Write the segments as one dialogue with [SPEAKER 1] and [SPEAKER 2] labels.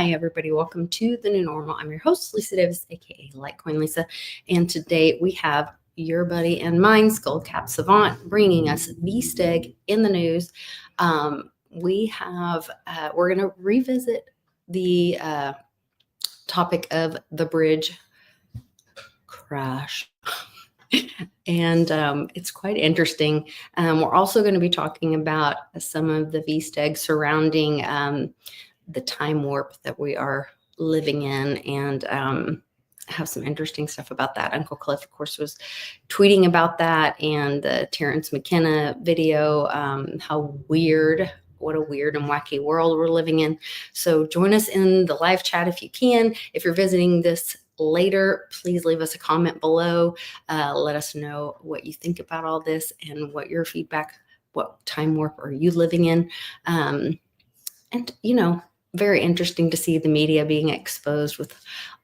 [SPEAKER 1] Hi, everybody. Welcome to The New Normal. I'm your host, Lisa Davis, aka Litecoin Lisa. And today we have your buddy and mine, Skullcap SaVant, bringing us Vsteg in the news. We're going to revisit the topic of the bridge crash. And it's quite interesting. We're also going to be talking about some of the Vsteg surrounding the time warp that we are living in, and have some interesting stuff about that. Uncle Cliff, of course, was tweeting about that, and the Terrence McKenna video, what a weird and wacky world we're living in. So join us in the live chat if you can. If you're visiting this later, please leave us a comment below. Let us know what you think about all this and what your feedback, what time warp are you living in? And, very interesting to see the media being exposed with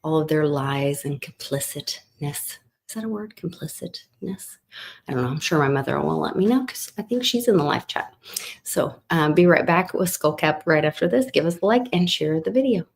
[SPEAKER 1] all of their lies and complicitness. Is that a word? Complicitness? I don't know. I'm sure my mother will let me know because I think she's in the live chat. So be right back with Skullcap right after this. Give us a like and share the video.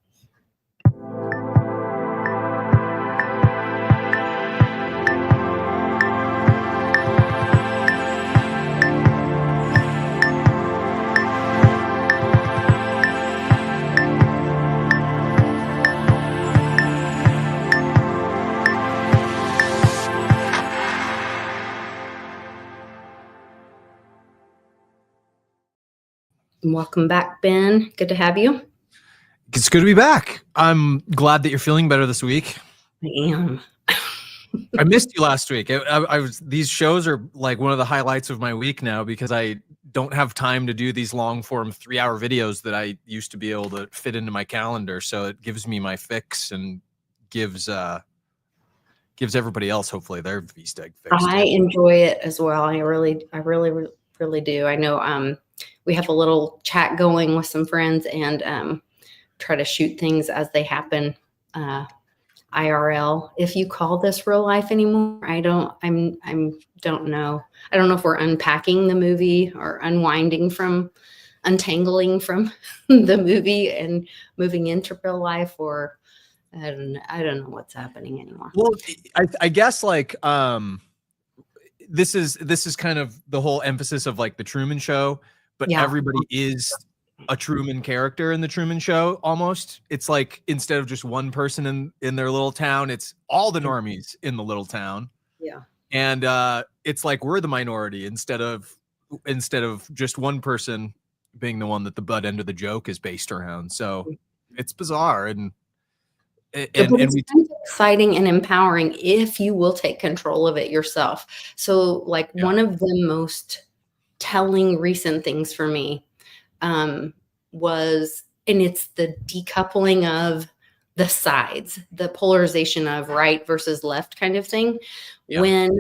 [SPEAKER 1] Welcome back, Ben. Good to have you.
[SPEAKER 2] It's good to be back. I'm glad that you're feeling better this week.
[SPEAKER 1] I am.
[SPEAKER 2] I missed you last week. These shows are like one of the highlights of my week now because I don't have time to do these long form 3-hour videos that I used to be able to fit into my calendar. So it gives me my fix and gives everybody else hopefully their Vsteg fix.
[SPEAKER 1] I enjoy it as well. I really do. I know we have a little chat going with some friends and try to shoot things as they happen. IRL, if you call this real life anymore, I don't know. I don't know if we're unpacking the movie or untangling from the movie and moving into real life, or I don't know what's happening anymore.
[SPEAKER 2] Well, I guess like this is kind of the whole emphasis of like the Truman Show, but everybody is a Truman character in the Truman Show. Almost, it's like instead of just one person in their little town, it's all the normies in the little town.
[SPEAKER 1] Yeah,
[SPEAKER 2] and it's like we're the minority instead of just one person being the one that the butt end of the joke is based around. So it's bizarre and
[SPEAKER 1] it's exciting and empowering if you will take control of it yourself. So like one of the most telling recent things for me was, and it's the decoupling of the sides, the polarization of right versus left kind of thing. When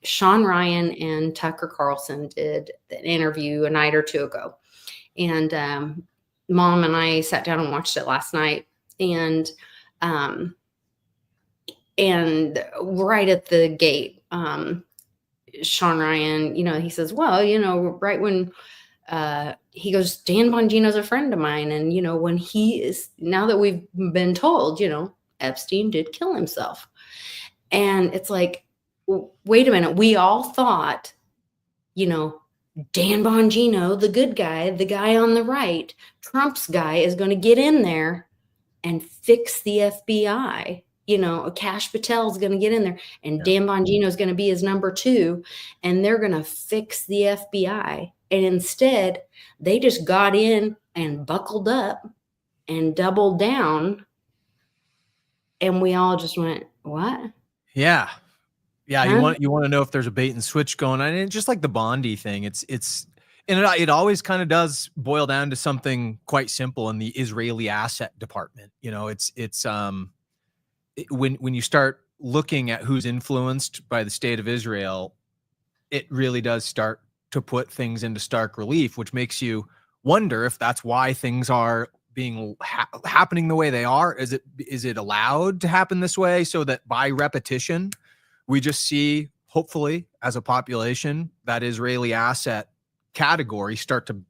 [SPEAKER 1] Sean Ryan and Tucker Carlson did an interview a night or two ago, and Mom and I sat down and watched it last night, and right at the gate, Sean Ryan, he says, well, right when he goes, Dan Bongino's a friend of mine. And, when now that we've been told, Epstein did kill himself. And it's like, wait a minute. We all thought, Dan Bongino, the good guy, the guy on the right, Trump's guy, is going to get in there and fix the FBI. Kash Patel's going to get in there, and Dan Bongino is going to be his number 2, and they're going to fix the FBI. And instead, they just got in and buckled up and doubled down, and we all just went, "What?"
[SPEAKER 2] Yeah. Huh? You want to know if there's a bait and switch going on, and just like the Bondi thing, it always kind of does boil down to something quite simple in the Israeli asset department. When you start looking at who's influenced by the state of Israel, it really does start to put things into stark relief, which makes you wonder if that's why things are being happening the way they are. Is it allowed to happen this way so that by repetition, we just see, hopefully, as a population, that Israeli asset category start to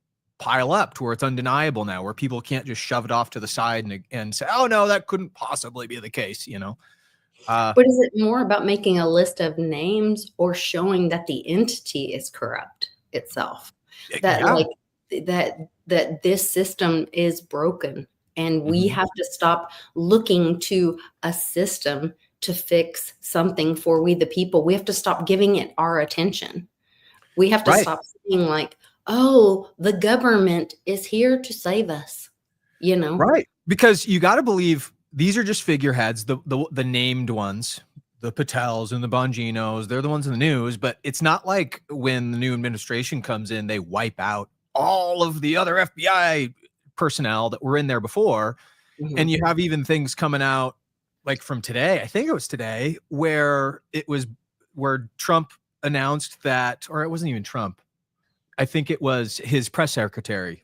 [SPEAKER 2] pile up to where it's undeniable now, where people can't just shove it off to the side and say, oh no, that couldn't possibly be the case, you know?
[SPEAKER 1] But is it more about making a list of names or showing that the entity is corrupt itself? That
[SPEAKER 2] Yeah.
[SPEAKER 1] like that this system is broken, and we have to stop looking to a system to fix something for we the people. We have to stop giving it our attention. We have to
[SPEAKER 2] Right.
[SPEAKER 1] stop saying like, oh, the government is here to save us, you know?
[SPEAKER 2] Right. Because you got to believe these are just figureheads, the named ones, the Patels and the Bonginos, they're the ones in the news, but it's not like when the new administration comes in, they wipe out all of the other FBI personnel that were in there before. And you have even things coming out like from today, I think it was today, where Trump announced that, or it wasn't even Trump, I think it was his press secretary,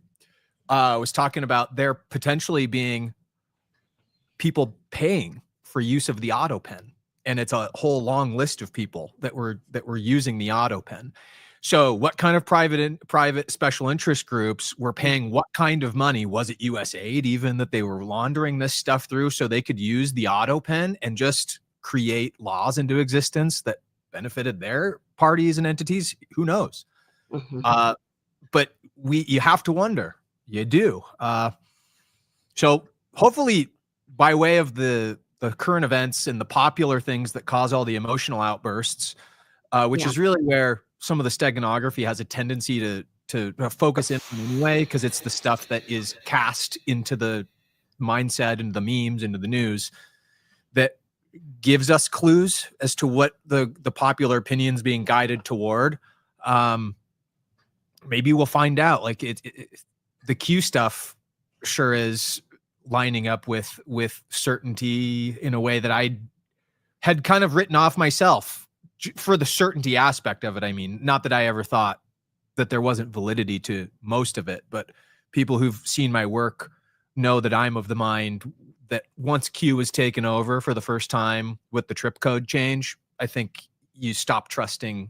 [SPEAKER 2] was talking about there potentially being people paying for use of the auto pen, and it's a whole long list of people that were using the auto pen. So what kind of private special interest groups were paying what kind of money? Was it USAID even that they were laundering this stuff through so they could use the auto pen and just create laws into existence that benefited their parties and entities? Who knows? But you have to wonder. You do. So hopefully, by way of the current events and the popular things that cause all the emotional outbursts, which is really where some of the steganography has a tendency to focus in on anyway, because it's the stuff that is cast into the mindset, into the memes, into the news, that gives us clues as to what the popular opinion's being guided toward. Maybe we'll find out. Like the Q stuff sure is lining up with certainty in a way that I had kind of written off myself for the certainty aspect of it. I mean, not that I ever thought that there wasn't validity to most of it, but people who've seen my work know that I'm of the mind that once Q was taken over for the first time with the trip code change, I think you stop trusting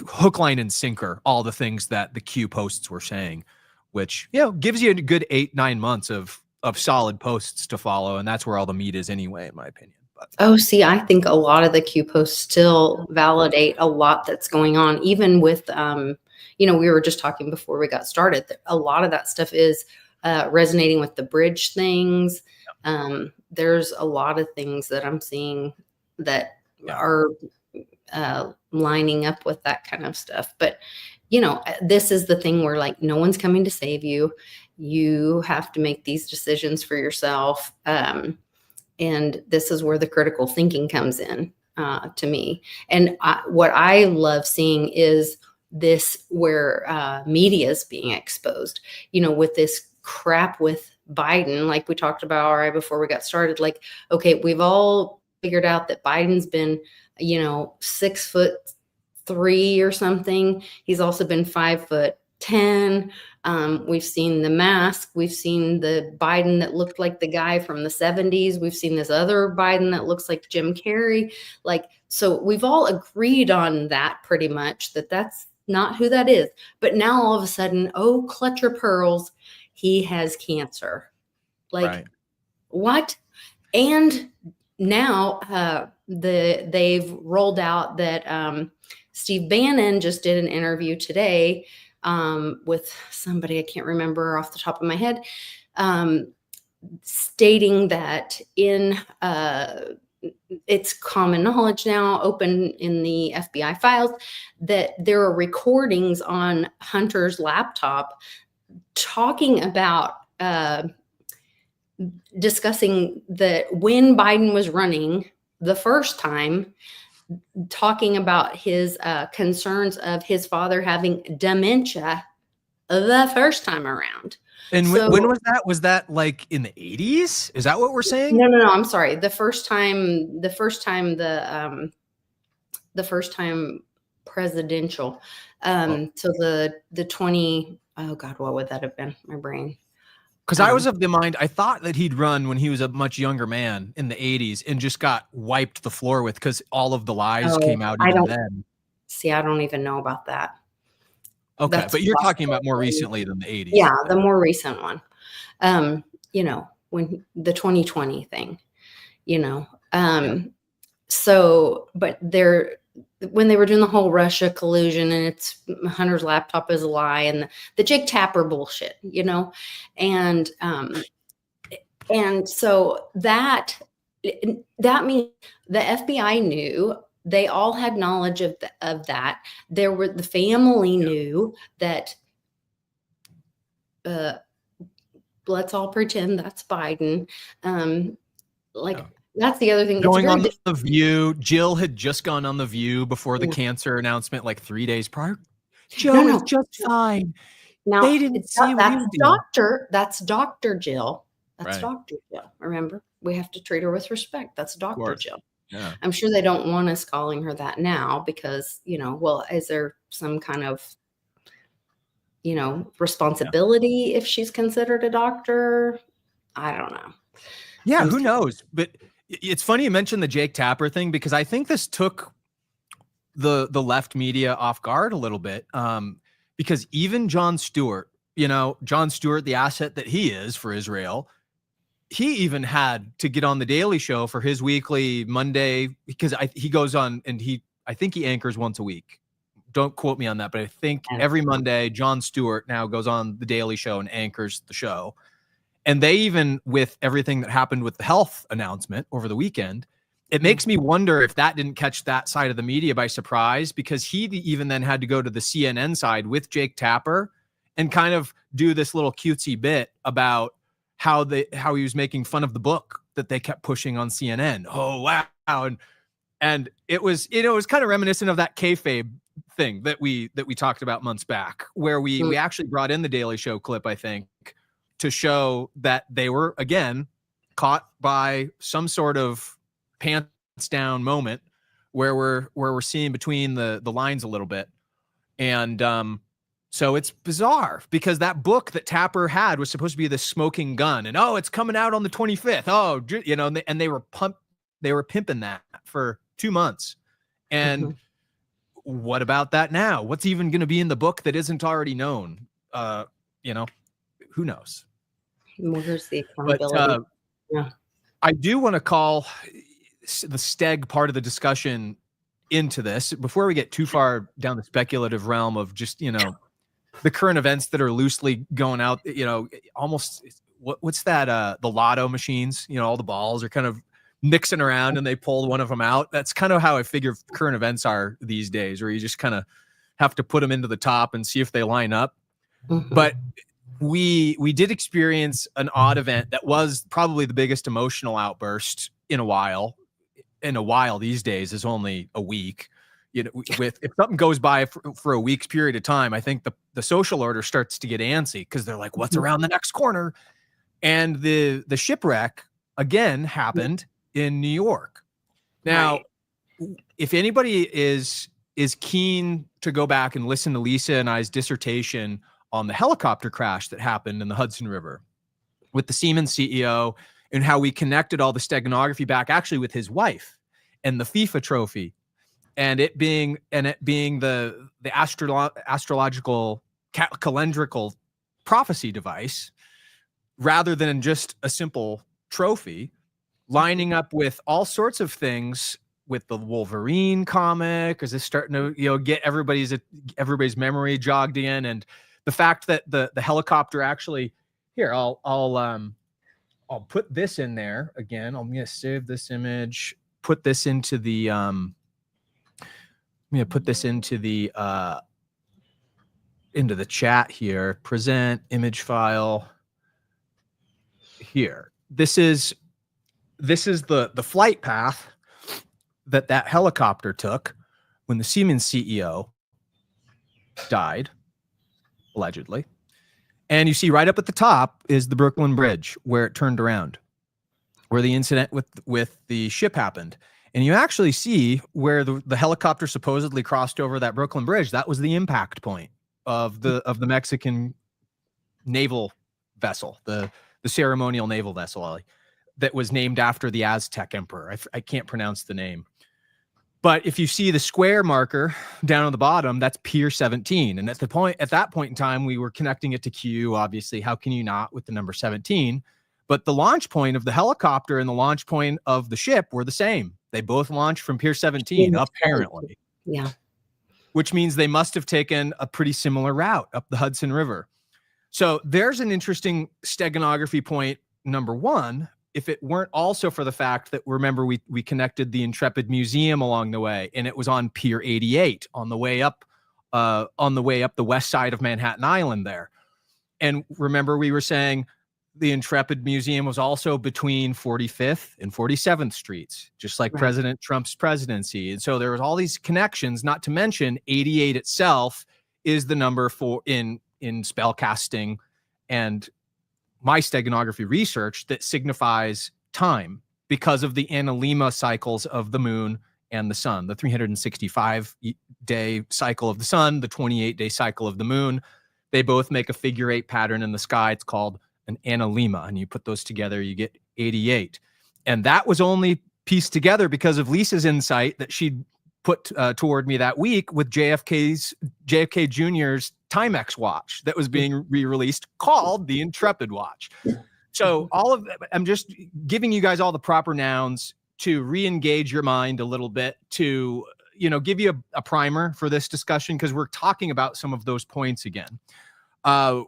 [SPEAKER 2] hook, line, and sinker all the things that the Q posts were saying, which, you know, gives you a good 8-9 months of solid posts to follow. And that's where all the meat is anyway, in my opinion. But
[SPEAKER 1] oh, see, I think a lot of the Q posts still validate a lot that's going on, even with, you know, we were just talking before we got started, that a lot of that stuff is resonating with the bridge things. There's a lot of things that I'm seeing that are lining up with that kind of stuff. But, you know, this is the thing where like no one's coming to save you. You have to make these decisions for yourself. And this is where the critical thinking comes in to me. And what I love seeing is this where media is being exposed, you know, with this crap with Biden, like we talked about right before we got started. Like, okay, we've all figured out that Biden's been, you know, 6'3" or something. He's also been 5'10". We've seen the mask. We've seen the Biden that looked like the guy from the 70s. We've seen this other Biden that looks like Jim Carrey. Like, so we've all agreed on that pretty much, that that's not who that is. But now all of a sudden, oh, clutch your pearls, he has cancer. Like, what? And now they've rolled out that Steve Bannon just did an interview today with somebody I can't remember off the top of my head, stating that in it's common knowledge now, open in the FBI files, that there are recordings on Hunter's laptop talking about discussing that when Biden was running the first time, talking about his concerns of his father having dementia the first time around.
[SPEAKER 2] and when was that? Was that like in the 80s? Is that what we're saying?
[SPEAKER 1] No, I'm sorry. The first time presidential. So the 20, oh God, what would that have been? My brain.
[SPEAKER 2] Because I was of the mind, I thought that he'd run when he was a much younger man in the 80s and just got wiped the floor with, because all of the lies came out even then.
[SPEAKER 1] See, I don't even know about that.
[SPEAKER 2] Okay,
[SPEAKER 1] That's
[SPEAKER 2] but you're talking about more
[SPEAKER 1] possible.
[SPEAKER 2] recently than the 80s.
[SPEAKER 1] Yeah, the more recent one. You know, when the 2020 thing, you know. So, but when they were doing the whole Russia collusion and it's Hunter's laptop is a lie and the Jake Tapper bullshit, you know, and so that means the FBI knew. They all had knowledge of that. The family knew that. Let's all pretend that's Biden. That's the other thing.
[SPEAKER 2] Going on The View. Jill had just gone on The View before the cancer announcement, like 3 days prior. Joe is just fine.
[SPEAKER 1] Now,
[SPEAKER 2] they didn't see
[SPEAKER 1] that's Dr. Jill. That's
[SPEAKER 2] right.
[SPEAKER 1] Dr. Jill. Remember, we have to treat her with respect. That's Dr. Jill.
[SPEAKER 2] Yeah.
[SPEAKER 1] I'm sure they don't want us calling her that now because, well, is there some kind of, responsibility if she's considered a doctor? I don't know.
[SPEAKER 2] Yeah, who knows? But it's funny you mentioned the Jake Tapper thing because I think this took the left media off guard a little bit. Because even Jon Stewart, the asset that he is for Israel, he even had to get on the Daily Show for his weekly Monday because he goes on and I think he anchors once a week. Don't quote me on that, but I think every Monday, Jon Stewart now goes on the Daily Show and anchors the show. And they even, with everything that happened with the health announcement over the weekend, it makes me wonder if that didn't catch that side of the media by surprise, because he even then had to go to the CNN side with Jake Tapper and kind of do this little cutesy bit about how he was making fun of the book that they kept pushing on CNN. Oh, wow. And it was, it was kind of reminiscent of that kayfabe thing that we talked about months back, where we actually brought in the Daily Show clip, I think, to show that they were, again, caught by some sort of pants down moment where we're seeing between the lines a little bit. And so it's bizarre because that book that Tapper had was supposed to be the smoking gun, and it's coming out on the 25th. And they were pimping that for 2 months. And what about that now? What's even going to be in the book that isn't already known? Who knows?
[SPEAKER 1] Where's the accountability?
[SPEAKER 2] But I do want to call the Vsteg part of the discussion into this before we get too far down the speculative realm of just, the current events that are loosely going out, almost what's that? The lotto machines, all the balls are kind of mixing around and they pulled one of them out. That's kind of how I figure current events are these days, where you just kind of have to put them into the top and see if they line up. But we did experience an odd event that was probably the biggest emotional outburst in a while. These days is only a week. If something goes by for a week's period of time, I think the social order starts to get antsy because they're like, what's around the next corner? And the shipwreck again happened in New York. Now, if anybody is keen to go back and listen to Lisa and I's dissertation on the helicopter crash that happened in the Hudson River with the Siemens CEO and how we connected all the steganography back actually with his wife and the FIFA trophy and it being the astrological calendrical prophecy device rather than just a simple trophy, lining up with all sorts of things with the Wolverine comic. Is this starting to get everybody's memory jogged in? And the fact that the helicopter actually here, I'll put this in there again. I'm going to save this image, put this into the into the chat here. Present image file here. This is the flight path that helicopter took when the Siemens CEO died, allegedly. And you see right up at the top is the Brooklyn Bridge where it turned around, where the incident with the ship happened. And you actually see where the helicopter supposedly crossed over that Brooklyn Bridge. That was the impact point of the Mexican naval vessel, the ceremonial naval vessel that was named after the Aztec emperor. I can't pronounce the name. But if you see the square marker down on the bottom, that's Pier 17. And at that point in time, we were connecting it to Q. Obviously, how can you not with the number 17? But the launch point of the helicopter and the launch point of the ship were the same. They both launched from Pier 17, apparently.
[SPEAKER 1] Yeah.
[SPEAKER 2] Which means they must have taken a pretty similar route up the Hudson River. So there's an interesting steganography point, number one, if it weren't also for the fact that, remember, we connected the Intrepid Museum along the way, and it was on Pier 88 on the way up the west side of Manhattan Island there. And remember, we were saying the Intrepid Museum was also between 45th and 47th Streets, just like President Trump's presidency. And so there was all these connections, not to mention 88 itself is the number for in spellcasting and my steganography research that signifies time because of the analemma cycles of the moon and the sun, the 365-day cycle of the sun, the 28-day cycle of the moon. They both make a figure 8 pattern in the sky. It's called an analemma, and you put those together, you get 88. And that was only pieced together because of Lisa's insight that she'd put toward me that week with JFK Jr.'s Timex watch that was being re-released called the Intrepid watch. So I'm just giving you guys all the proper nouns to re-engage your mind a little bit, to, give you a primer for this discussion, because we're talking about some of those points again.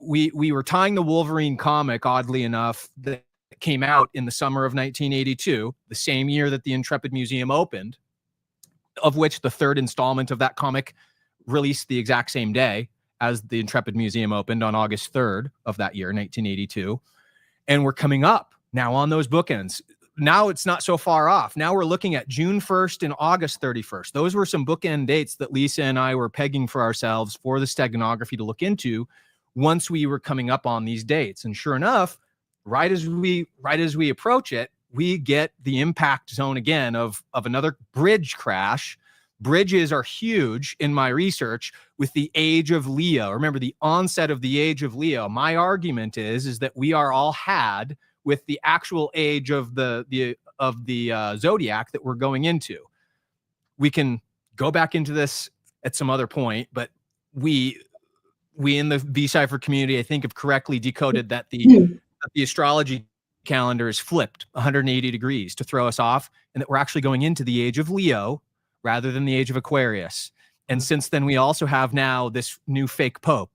[SPEAKER 2] We were tying the Wolverine comic, oddly enough, that came out in the summer of 1982, the same year that the Intrepid Museum opened, of which the third installment of that comic released the exact same day as the Intrepid Museum opened on August 3rd of that year, 1982. And we're coming up now on those bookends. Now it's not so far off. Now we're looking at June 1st and August 31st. Those were some bookend dates that Lisa and I were pegging for ourselves for the steganography to look into once we were coming up on these dates. And sure enough, right as we approach it, we get the impact zone again of another bridge crash. Bridges are huge in my research with the age of Leo. Remember the onset of the age of Leo. My argument is that we are all had with the actual age of the zodiac that we're going into. We can go back into this at some other point, but we in the V-Cipher community, I think, have correctly decoded that the astrology calendar is flipped 180 degrees to throw us off, and that we're actually going into the age of Leo rather than the age of Aquarius. And since then, we also have now this new fake Pope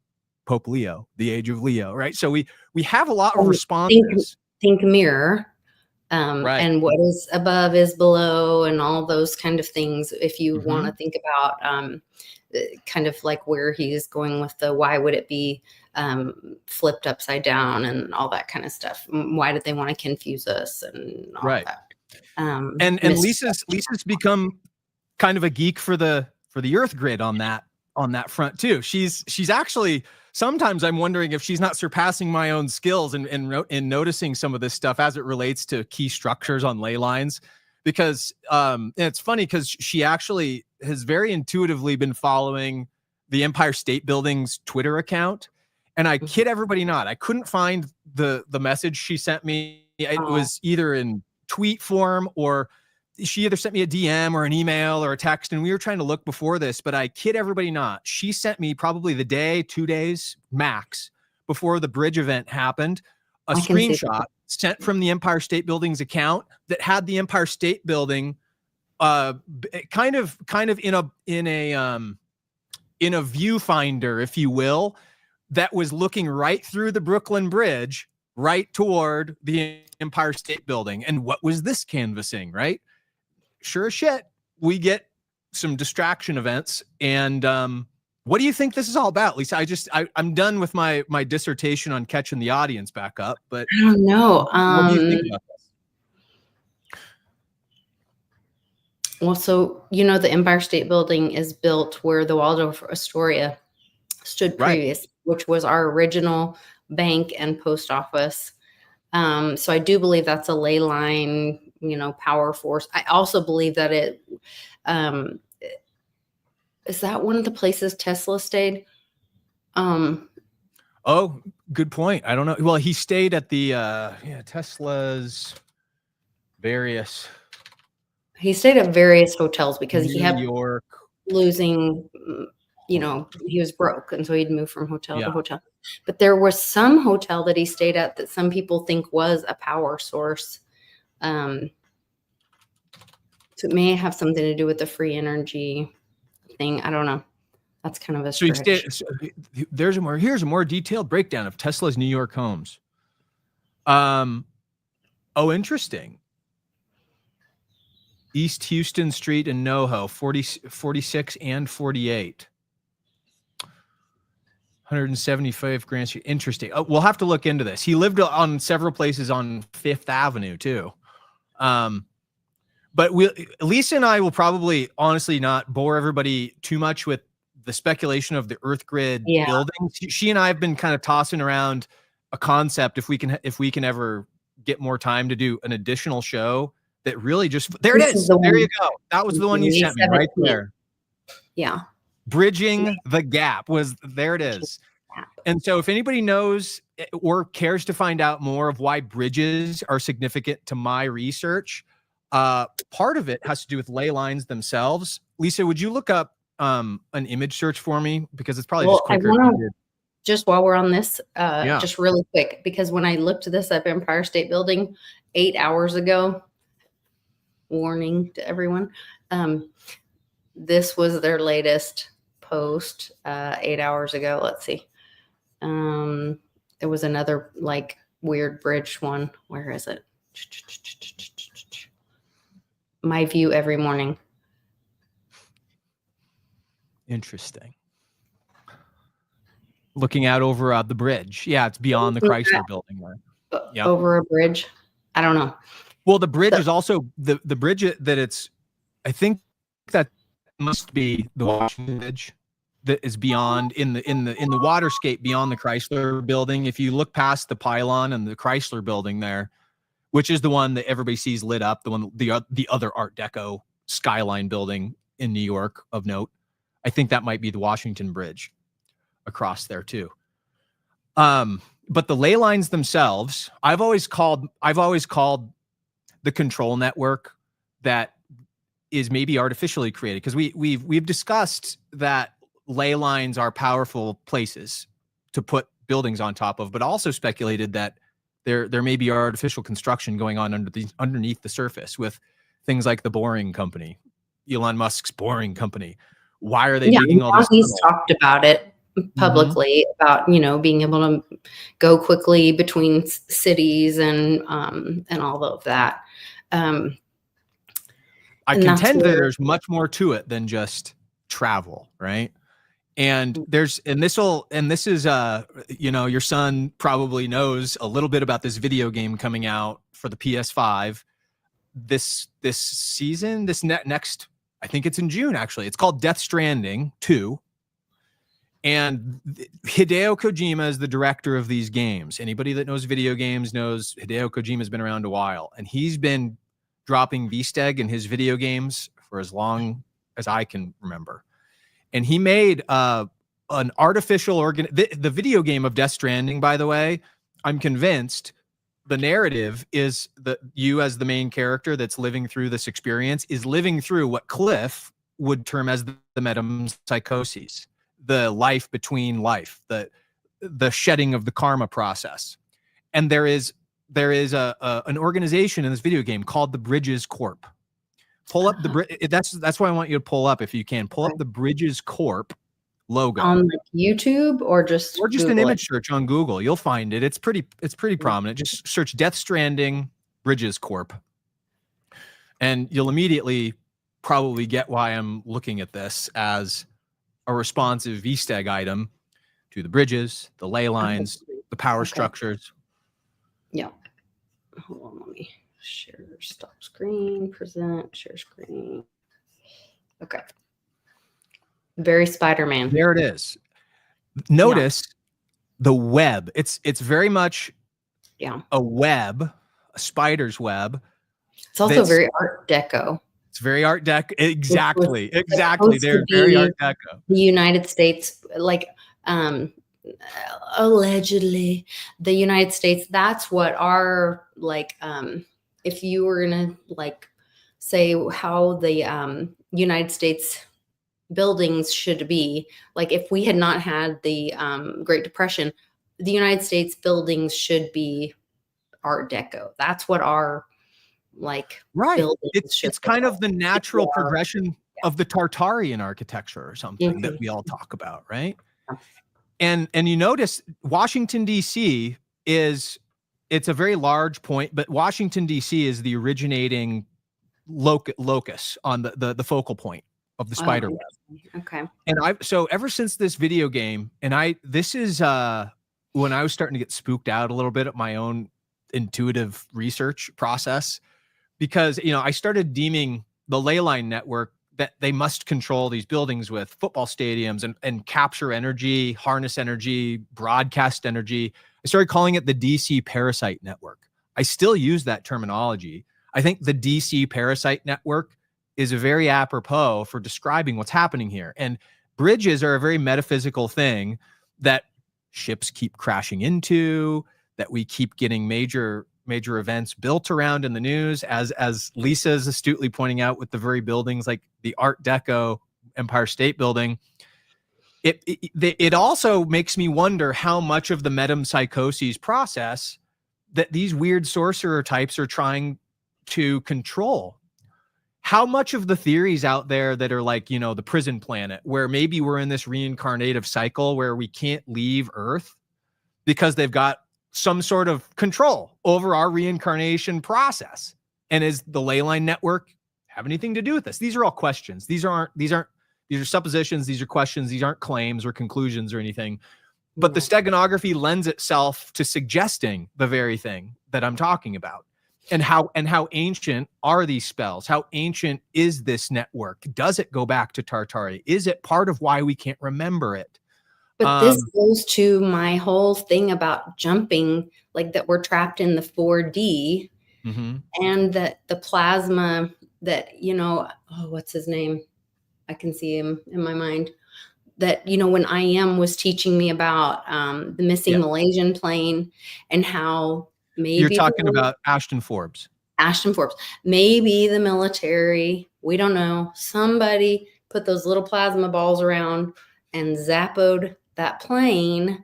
[SPEAKER 2] Leo, the age of Leo, right? So we have a lot of responses.
[SPEAKER 1] Think mirror, and what is above is below, and all those kind of things. If you want to think about kind of like where he's going with the why would it be flipped upside down and all that kind of stuff. Why did they want to confuse us and all that?
[SPEAKER 2] And Lisa's become kind of a geek for the Earth grid on that front too. She's actually, sometimes I'm wondering if she's not surpassing my own skills in noticing some of this stuff as it relates to key structures on ley lines, because it's funny because she actually has very intuitively been following the Empire State Building's Twitter account. And I kid everybody not, I couldn't find the message she sent me. It was either in tweet form, or she either sent me a DM or an email or a text, and we were trying to look before this, but I kid everybody not, she sent me probably the day, 2 days max before the bridge event happened, a screenshot sent from the Empire State Building's account that had the Empire State Building kind of in a viewfinder, if you will, that was looking right through the Brooklyn Bridge, right toward the Empire State Building. And what was this canvassing, right? Sure as shit, we get some distraction events. And what do you think this is all about, Lisa? I'm done with my dissertation on catching the audience back up, but
[SPEAKER 1] I don't know.
[SPEAKER 2] What do you think about this?
[SPEAKER 1] Well, so, the Empire State Building is built where the Waldorf Astoria stood previous, which was our original bank and post office. So I do believe that's a ley line, power force. I also believe that it, is that one of the places Tesla stayed?
[SPEAKER 2] Oh, good point. I don't know. Well, he stayed at the Tesla's various.
[SPEAKER 1] He stayed at various hotels because he
[SPEAKER 2] New
[SPEAKER 1] had
[SPEAKER 2] York.
[SPEAKER 1] losing, you know, he was broke, and so he'd move from hotel to
[SPEAKER 2] Yeah.
[SPEAKER 1] hotel. But there was some hotel that he stayed at that some people think was a power source. So it may have something to do with the free energy thing. I don't know. That's kind of a
[SPEAKER 2] So you
[SPEAKER 1] stretch.
[SPEAKER 2] stay, here's a more detailed breakdown of Tesla's New York homes. Oh, interesting. East Houston Street in NoHo, 46 and 48. 175 Grand Street. Interesting. Oh, we'll have to look into this. He lived on several places on Fifth Avenue too. But Lisa and I will probably honestly not bore everybody too much with the speculation of the Earth grid buildings. She and I have been kind of tossing around a concept if we can ever get more time to do an additional show that really just there it is. There you go. That was the one you sent me right there.
[SPEAKER 1] Yeah.
[SPEAKER 2] Bridging the Gap was there it is. And so if anybody knows or cares to find out more of why bridges are significant to my research, part of it has to do with ley lines themselves. Lisa, would you look up an image search for me? Because it's probably just quicker.
[SPEAKER 1] Just while we're on this, just really quick, because when I looked this up, Empire State Building 8 hours ago, warning to everyone, this was their latest post 8 hours ago. Let's see. There was another like weird bridge one. Where is it? My view every morning.
[SPEAKER 2] Interesting. Looking out over the bridge. Yeah, it's beyond the Chrysler building.
[SPEAKER 1] Yeah. Over a bridge. I don't know.
[SPEAKER 2] Well, the bridge is also the bridge that it's, I think that must be the Washington Bridge that is beyond in the waterscape beyond the Chrysler building. If you look past the pylon and the Chrysler building there, which is the one that everybody sees lit up, the other Art Deco skyline building in New York of note, I think that might be the Washington Bridge across there too. But the ley lines themselves, I've always called the control network that is maybe artificially created, because we've discussed that ley lines are powerful places to put buildings on top of, but also speculated that there may be artificial construction going on underneath the surface with things like the Boring Company, Elon Musk's Boring Company. Why are they digging all these?
[SPEAKER 1] He's talked about it publicly, about, you know, being able to go quickly between cities and all of that.
[SPEAKER 2] I contend that there's much more to it than just travel, right? And this is you know, your son probably knows a little bit about this video game coming out for the PS5 this season, next, I think it's in June actually. It's called Death Stranding 2. And Hideo Kojima is the director of these games. Anybody that knows video games knows Hideo Kojima has been around a while, and he's been dropping Vsteg in his video games for as long as I can remember. And he made an artificial the video game of Death Stranding, by the way, I'm convinced the narrative is that you, as the main character that's living through this experience, is living through what Cliff would term as the metempsychoses, the life between life, the shedding of the karma process. And there is an organization in this video game called the Bridges Corp. Pull up that's why I want you to pull up, if you can, pull up the Bridges Corp logo
[SPEAKER 1] on like YouTube or just
[SPEAKER 2] an image search on Google. You'll find it. It's pretty prominent. Just search Death Stranding Bridges Corp, and you'll immediately probably get why I'm looking at this as a responsive Vsteg item to the bridges, the ley lines, the power structures.
[SPEAKER 1] Yeah. Hold on, let me share, stop screen, present, share screen. Okay. Very Spider-Man.
[SPEAKER 2] There it is. Notice the web. It's very much a web, a spider's web.
[SPEAKER 1] It's also very Art Deco.
[SPEAKER 2] It's very Art Deco. Exactly. They're very Art Deco.
[SPEAKER 1] The United States, like allegedly the United States, that's what our, like, if you were gonna like say how the United States buildings should be. Like if we had not had the Great Depression, the United States buildings should be Art Deco. That's what our buildings should
[SPEAKER 2] It's kind of the natural
[SPEAKER 1] are.
[SPEAKER 2] progression of the Tartarian architecture or something that we all talk about, right? And you notice Washington D.C. it's a very large point, but Washington D.C. is the originating locus on the focal point of the spider web.
[SPEAKER 1] Okay.
[SPEAKER 2] And so ever since this video game, and this is when I was starting to get spooked out a little bit at my own intuitive research process, because I started deeming the ley line network that they must control these buildings with football stadiums and capture energy, harness energy, broadcast energy. I started calling it the DC parasite network. I still use that terminology. I think the DC parasite network is very apropos for describing what's happening here. And bridges are a very metaphysical thing that ships keep crashing into, that we keep getting major events built around in the news, as Lisa is astutely pointing out with the very buildings like the Art Deco Empire State Building. It also makes me wonder how much of the metempsychoses process that these weird sorcerer types are trying to control. How much of the theories out there that are like, the prison planet, where maybe we're in this reincarnative cycle where we can't leave Earth because they've got some sort of control over our reincarnation process. And is the ley line network have anything to do with this? These are all questions. These are suppositions. These are questions. These aren't claims or conclusions or anything. But the steganography lends itself to suggesting the very thing that I'm talking about. And how ancient are these spells? How ancient is this network? Does it go back to Tartary? Is it part of why we can't remember it?
[SPEAKER 1] But this goes to my whole thing about jumping, like that we're trapped in the 4D, and that the plasma that, what's his name? I can see him in my mind. That, when IM was teaching me about the missing Malaysian plane and how maybe
[SPEAKER 2] you're talking about Ashton Forbes.
[SPEAKER 1] Maybe the military, we don't know. Somebody put those little plasma balls around and zappoed that plane,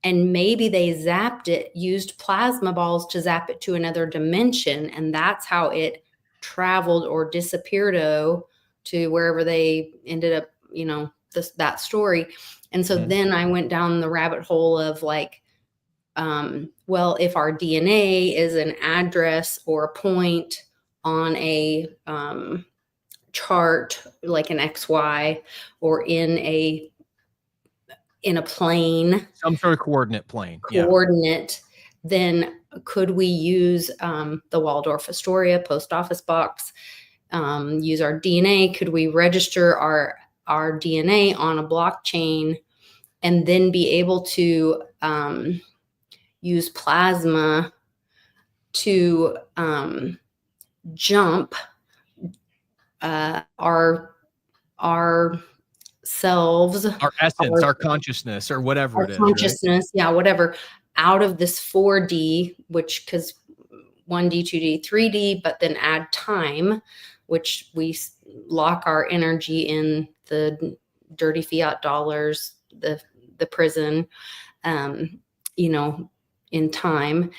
[SPEAKER 1] and maybe they zapped it, used plasma balls to zap it to another dimension, and that's how it traveled or disappeared to wherever they ended up, that story. And so then I went down the rabbit hole of like, well, if our DNA is an address or a point on a chart, like an XY, or in a plane,
[SPEAKER 2] some sort of coordinate plane,
[SPEAKER 1] then could we use the Waldorf Astoria post office box, use our DNA? Could we register our DNA on a blockchain and then be able to use plasma to jump our selves,
[SPEAKER 2] our essence, our consciousness, or whatever it is.
[SPEAKER 1] Consciousness, right? Whatever, out of this 4D, which, because 1D, 2D, 3D, but then add time, which we lock our energy in the dirty fiat dollars, the prison, in time.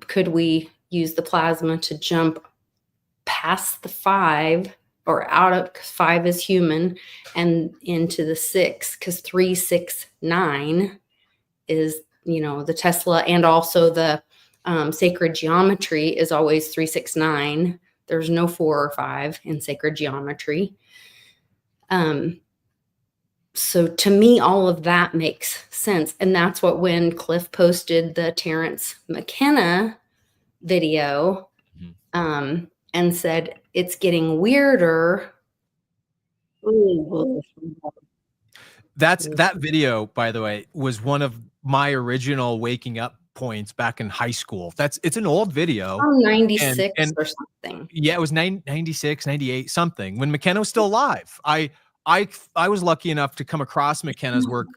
[SPEAKER 1] Could we use the plasma to jump past the 5, or out of 5 is human, and into the 6, because 3, 6, 9 is, the Tesla, and also the sacred geometry is always 3, 6, 9. There's no 4 or 5 in sacred geometry. So to me, all of that makes sense. And that's what, when Cliff posted the Terrence McKenna video, and said, it's getting weirder.
[SPEAKER 2] That video, by the way, was one of my original waking up points back in high school. It's an old video.
[SPEAKER 1] 96 or something.
[SPEAKER 2] Yeah, it was 96, 98, something, when McKenna was still alive. I was lucky enough to come across McKenna's work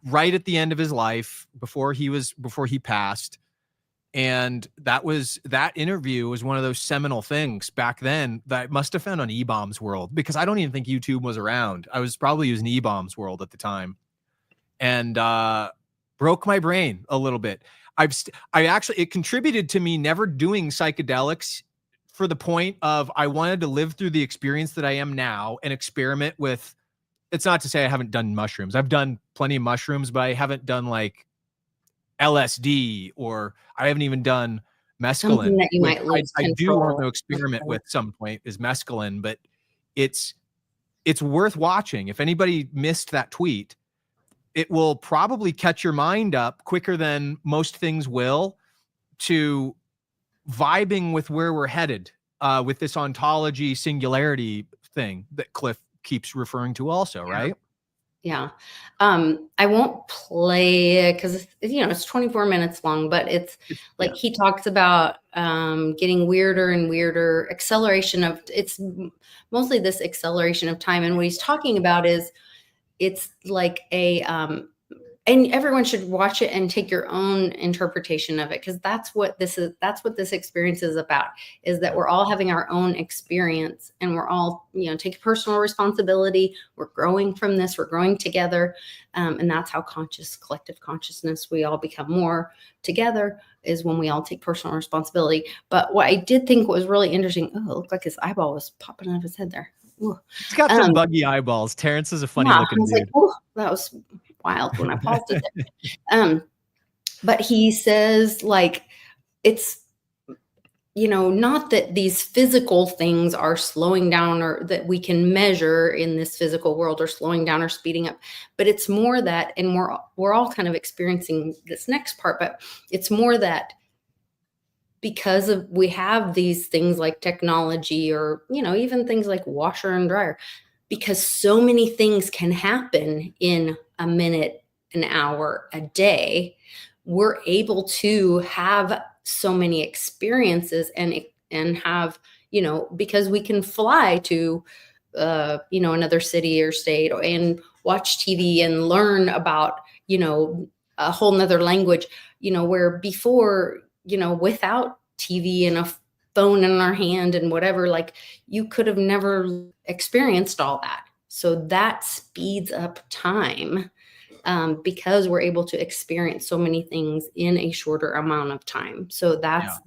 [SPEAKER 2] right at the end of his life, before he passed. And that interview was one of those seminal things back then that I must have found on E-Bombs World, because I don't even think YouTube was around. I was probably using E-Bombs World at the time, and broke my brain a little bit. It contributed to me never doing psychedelics, for the point of I wanted to live through the experience that I am now and experiment with. It's not to say I haven't done mushrooms. I've done plenty of mushrooms, but I haven't done like LSD, or I haven't even done mescaline.
[SPEAKER 1] Something that you might lose
[SPEAKER 2] I do
[SPEAKER 1] control.
[SPEAKER 2] want to experiment with some point is mescaline, but it's worth watching. If anybody missed that tweet, it will probably catch your mind up quicker than most things will to vibing with where we're headed with this ontology singularity thing that Cliff keeps referring to also, right?
[SPEAKER 1] Yeah. I won't play it because it's 24 minutes long, but it's like he talks about getting weirder and weirder, it's mostly this acceleration of time. And what he's talking about is it's like and everyone should watch it and take your own interpretation of it, because that's what this experience is about, is that we're all having our own experience, and we're all, take personal responsibility. We're growing from this, we're growing together. And that's how collective consciousness, we all become more together, is when we all take personal responsibility. But what I did think was really interesting, it looked like his eyeball was popping out of his head there. Ooh.
[SPEAKER 2] He's got some buggy eyeballs. Terrence is a funny looking dude.
[SPEAKER 1] Like, oh, that was wild when I paused it there. But he says, like, it's, not that these physical things are slowing down, or that we can measure in this physical world, or slowing down or speeding up, but it's more that, and we're all kind of experiencing this next part, but it's more that because we have these things like technology, or, even things like washer and dryer, because so many things can happen in a minute, an hour, a day, we're able to have so many experiences and have, because we can fly to, another city or state, and watch TV and learn about, a whole nother language, where before, without TV and a phone in our hand and whatever, like, you could have never experienced all that. So that speeds up time, because we're able to experience so many things in a shorter amount of time. So that's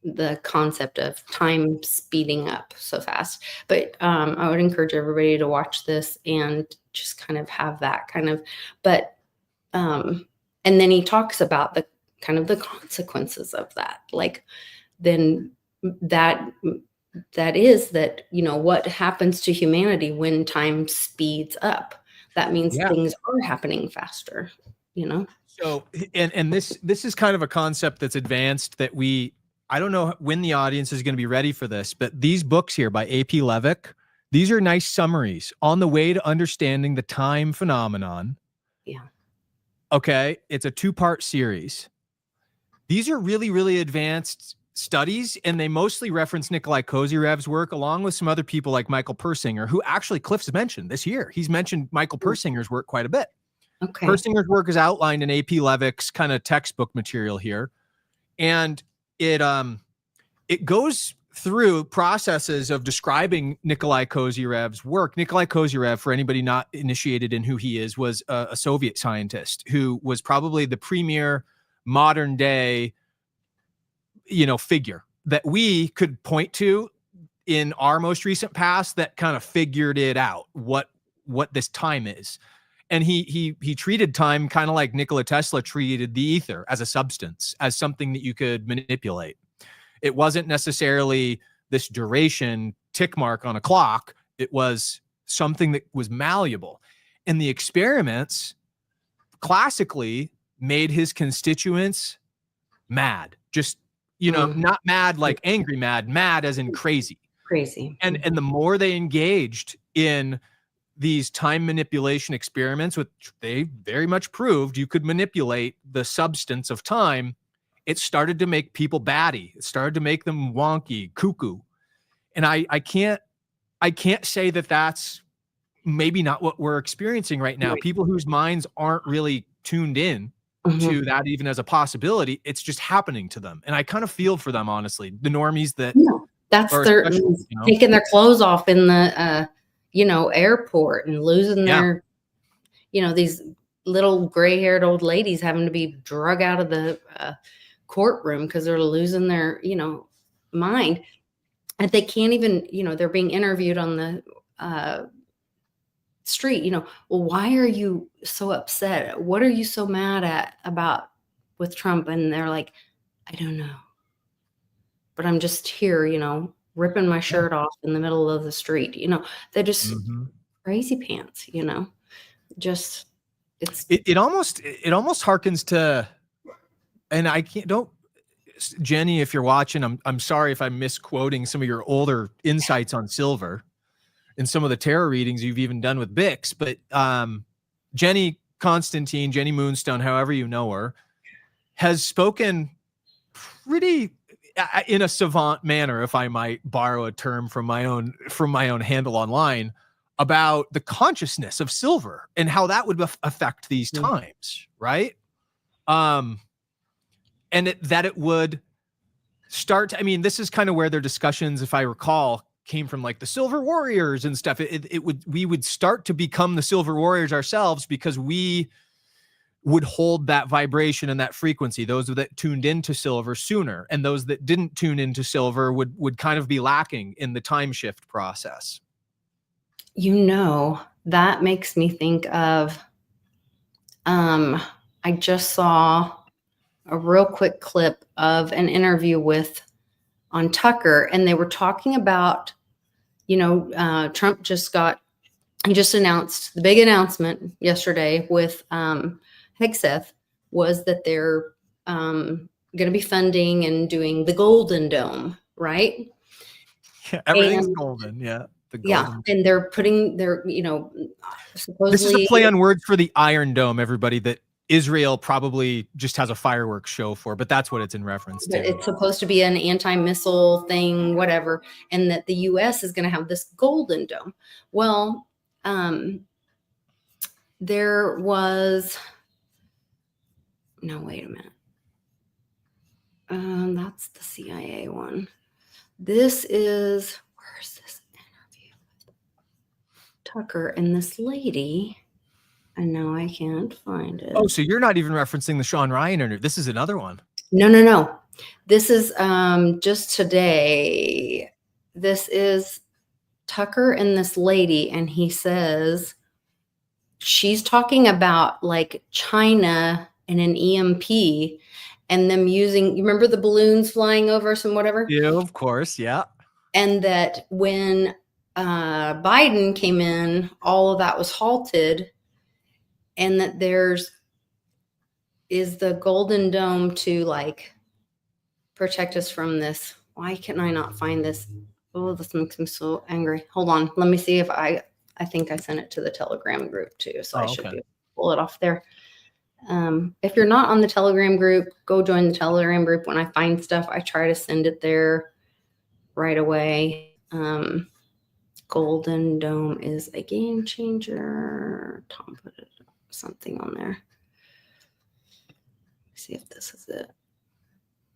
[SPEAKER 1] the concept of time speeding up so fast. But I would encourage everybody to watch this and just kind of have that kind of, but and then he talks about the kind of the consequences of that. Like, then that is that, what happens to humanity when time speeds up? That means things are happening faster,
[SPEAKER 2] So, and this is kind of a concept that's advanced that I don't know when the audience is going to be ready for this, but these books here by A.P. Levick, these are nice summaries on the way to understanding the time phenomenon.
[SPEAKER 1] Yeah.
[SPEAKER 2] Okay. It's a 2-part series. These are really, really advanced studies, and they mostly reference Nikolai Kozyrev's work, along with some other people like Michael Persinger, who actually Cliff's mentioned this year. He's mentioned Michael Persinger's work quite a bit.
[SPEAKER 1] Okay.
[SPEAKER 2] Persinger's work is outlined in A.P. Levick's kind of textbook material here. And it goes through processes of describing Nikolai Kozyrev's work. Nikolai Kozyrev, for anybody not initiated in who he is, was a Soviet scientist who was probably the premier modern day, figure that we could point to in our most recent past that kind of figured it out, what this time is. And he treated time kind of like Nikola Tesla treated the ether, as a substance, as something that you could manipulate. It wasn't necessarily this duration tick mark on a clock. It was something that was malleable. And the experiments classically made his constituents mad. Just, not mad like angry mad as in crazy. And the more they engaged in these time manipulation experiments, which they very much proved you could manipulate the substance of time, it started to make people batty. It started to make them wonky, cuckoo. And I can't say that that's maybe not what we're experiencing right now. People whose minds aren't really tuned in to that even as a possibility. It's just happening to them. And I kind of feel for them, honestly, the normies that
[SPEAKER 1] that's their taking their clothes off in the, airport and losing their, these little gray haired old ladies having to be drug out of the courtroom because they're losing their, mind. And they can't even, they're being interviewed on the street, well, why are you so upset? What are you so mad about with Trump? And they're like, I don't know, but I'm just here, ripping my shirt off in the middle of the street. They're just crazy pants, just
[SPEAKER 2] it almost harkens to, and I don't, Jenny, if you're watching, I'm sorry if I'm misquoting some of your older insights on silver and some of the tarot readings you've even done with Bix, but Jenny Constantine, Jenny Moonstone, however you know her, has spoken pretty in a savant manner, if I might borrow a term from my own handle online, about the consciousness of silver and how that would affect these times, right? And that it would start to, I mean, this is kind of where their discussions, if I recall, came from, like the Silver Warriors and stuff. We would start to become the Silver Warriors ourselves because we would hold that vibration and that frequency. Those that tuned into silver sooner, and those that didn't tune into silver would kind of be lacking in the time shift process.
[SPEAKER 1] That makes me think of, I just saw a real quick clip of an interview on Tucker, and they were talking about, Trump just announced the big announcement yesterday with Hegseth was that they're going to be funding and doing the Golden Dome, right?
[SPEAKER 2] Yeah, everything's golden. Yeah.
[SPEAKER 1] And they're putting their, supposedly.
[SPEAKER 2] This is a play on words for the Iron Dome, everybody, that Israel probably just has a fireworks show for, but that's what it's in reference to.
[SPEAKER 1] It's supposed to be an anti-missile thing, whatever, and that the U.S. is going to have this Golden Dome. Well, there was, no, wait a minute. That's the CIA one. This is, where's this interview with Tucker and this lady? And now I can't find it.
[SPEAKER 2] Oh, so you're not even referencing the Sean Ryan interview. This is another one.
[SPEAKER 1] No. This is just today. This is Tucker and this lady, and he says she's talking about like China and an EMP and them using, you remember the balloons flying over some whatever?
[SPEAKER 2] Yeah, of course. Yeah.
[SPEAKER 1] And that when Biden came in, all of that was halted. And that is the Golden Dome to like protect us from this. Why can I not find this? Oh, this makes me so angry. Hold on. Let me see if I think I sent it to the Telegram group too. So I should be able to pull it off there. If you're not on the Telegram group, go join the Telegram group. When I find stuff, I try to send it there right away. Golden Dome is a game changer. Tom put it something on there. See if this is it.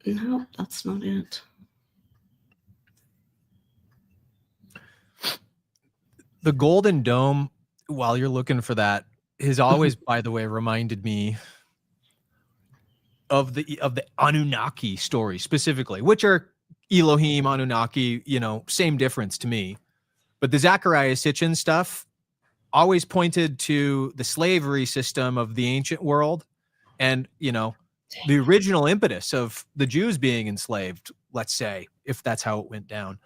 [SPEAKER 1] No, that's not it.
[SPEAKER 2] The Golden Dome, while you're looking for that, has always, by the way, reminded me of the Anunnaki story specifically, which are Elohim, Anunnaki, same difference to me. But the Zecharia Sitchin stuff always pointed to the slavery system of the ancient world and, the original impetus of the Jews being enslaved, let's say, if that's how it went down,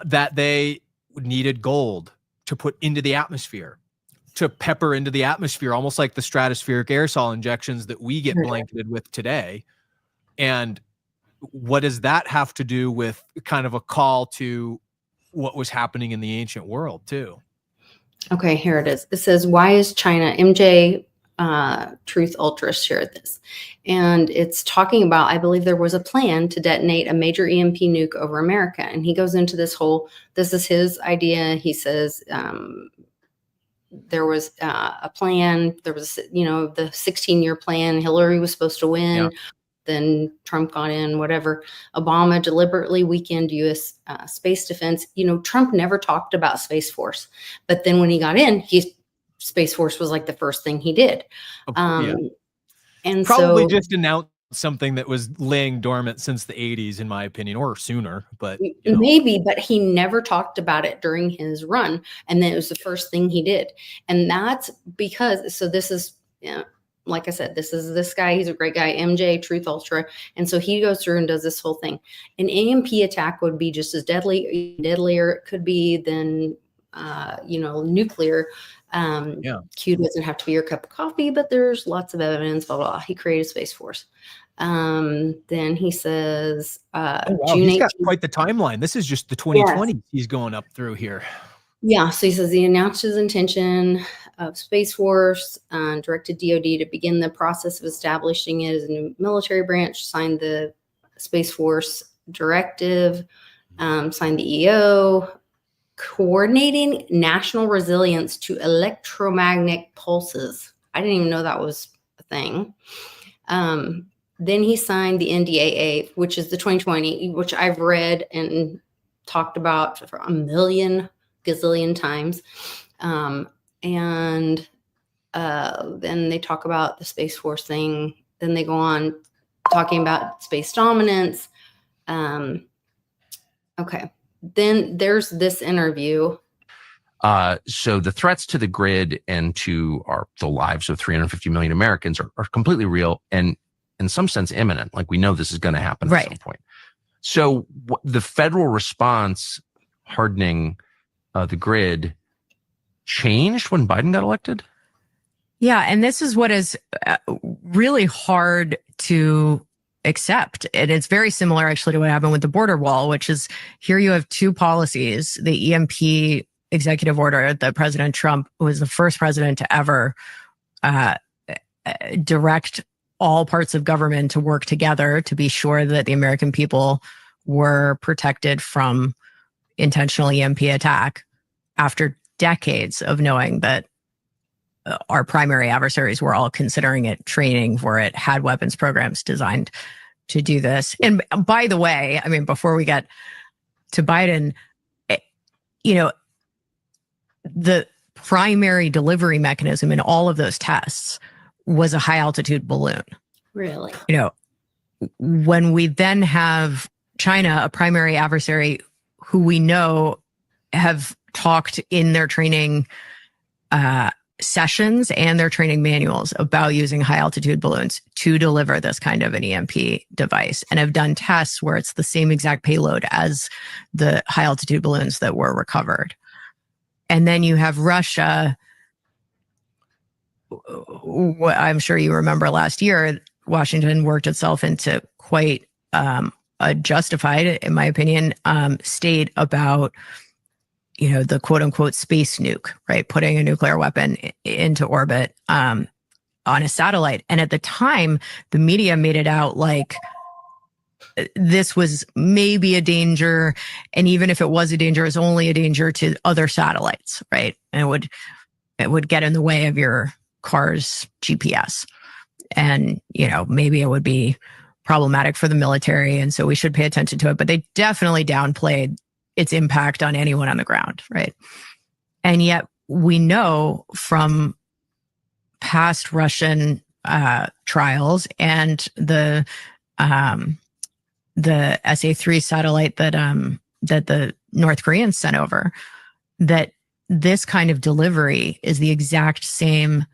[SPEAKER 2] that they needed gold to put into the atmosphere, to pepper into the atmosphere, almost like the stratospheric aerosol injections that we get blanketed with today. And what does that have to do with kind of a call to what was happening in the ancient world too?
[SPEAKER 1] Okay, here it is. It says, why is China, MJ Truth Ultra shared this. And it's talking about, I believe there was a plan to detonate a major EMP nuke over America. And he goes into this is his idea. He says, there was a plan. There was, the 16-year plan. Hillary was supposed to win.
[SPEAKER 2] Yeah.
[SPEAKER 1] Then Trump got in, whatever. Obama deliberately weakened U.S. Space defense. Trump never talked about Space Force. But then when he got in, Space Force was like the first thing he did.
[SPEAKER 2] Yeah.
[SPEAKER 1] And
[SPEAKER 2] probably
[SPEAKER 1] so
[SPEAKER 2] just announced something that was laying dormant since the 80s, in my opinion, or sooner. But
[SPEAKER 1] maybe, but he never talked about it during his run. And then it was the first thing he did. And that's because, so this is, like I said, this guy, he's a great guy, MJ, Truth Ultra. And so he goes through and does this whole thing. An AMP attack would be just as deadlier it could be than, nuclear. Q doesn't have to be your cup of coffee, but there's lots of evidence, blah, blah. He created Space Force. Then he says, June
[SPEAKER 2] he's
[SPEAKER 1] 18th,
[SPEAKER 2] got quite the timeline. This is just the 2020s he's going up through here.
[SPEAKER 1] Yeah. So he says he announced his intention of Space Force, directed DOD to begin the process of establishing it as a new military branch, signed the Space Force directive, signed the EO, coordinating national resilience to electromagnetic pulses. I didn't even know that was a thing. Then he signed the NDAA, which is the 2020, which I've read and talked about for a million gazillion times. And then they talk about the Space Force thing. Then they go on talking about space dominance. Okay. Then there's this interview.
[SPEAKER 3] So the threats to the grid and to the lives of 350 million Americans are completely real and in some sense imminent. Like we know this is going to happen at some point. So the federal response hardening the grid changed when Biden got elected?
[SPEAKER 4] Yeah. And this is what is really hard to accept. And it's very similar actually to what happened with the border wall, which is here you have two policies, the EMP executive order that President Trump was the first president to ever direct all parts of government to work together to be sure that the American people were protected from intentional EMP attack after decades of knowing that our primary adversaries were all considering it, training for it, had weapons programs designed to do this. And by the way, I mean, before we get to Biden, the primary delivery mechanism in all of those tests was a high altitude balloon.
[SPEAKER 1] Really?
[SPEAKER 4] When we then have China, a primary adversary who we know have talked in their training sessions and their training manuals about using high altitude balloons to deliver this kind of an EMP device and have done tests where it's the same exact payload as the high altitude balloons that were recovered. And then you have Russia. I'm sure you remember last year, Washington worked itself into quite a justified, in my opinion, state about the quote unquote space nuke, right? Putting a nuclear weapon into orbit on a satellite. And at the time, the media made it out like this was maybe a danger. And even if it was a danger, it was only a danger to other satellites, right? And it would get in the way of your car's GPS. And, maybe it would be problematic for the military. And so we should pay attention to it. But they definitely downplayed its impact on anyone on the ground, right? And yet we know from past Russian trials and the SA-3 satellite that the North Koreans sent over, that this kind of delivery is the exact same